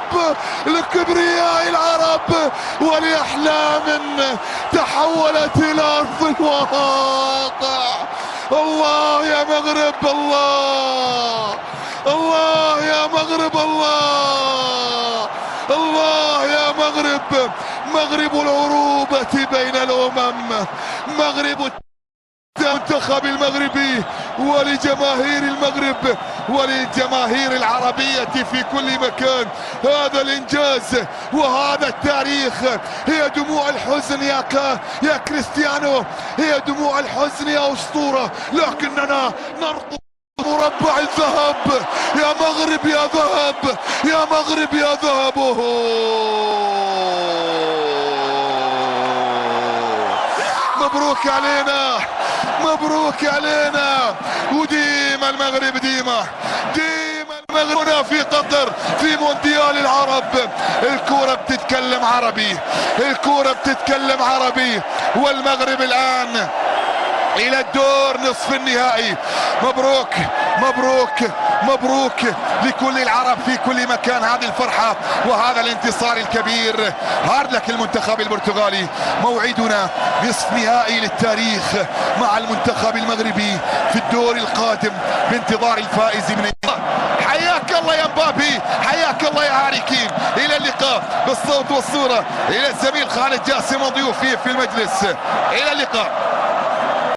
العرب، لكبرياء العرب ولأحلام تحولت إلى أرض الواقع. الله يا مغرب، الله الله يا مغرب، الله يا مغرب، مغرب العروبة بين الأمم، مغرب المنتخب المغربي ولجماهير المغرب وللجماهير العربية في كل مكان. هذا الإنجاز وهذا التاريخ. هي دموع الحزن يا كريستيانو، هي دموع الحزن يا أسطورة، لكننا نرقب مربع الذهب. يا مغرب يا ذهب، يا مغرب يا ذهب. مبروك علينا، مبروك علينا. وديما المغرب، ديما المغرب هنا في قطر في مونديال العرب. الكرة بتتكلم عربي، الكرة بتتكلم عربي، والمغرب الآن إلى الدور نصف النهائي. مبروك مبروك مبروك لكل العرب في كل مكان. هذه الفرحة وهذا الانتصار الكبير. هارد لك المنتخب البرتغالي. موعدنا نصف نهائي للتاريخ مع المنتخب المغربي في الدور القادم بانتظار الفائز من حياك الله يا مبابي، حياك الله يا هاري كين. إلى اللقاء بالصوت والصورة إلى الزميل خالد جاسم وضيوفه في المجلس. إلى اللقاء.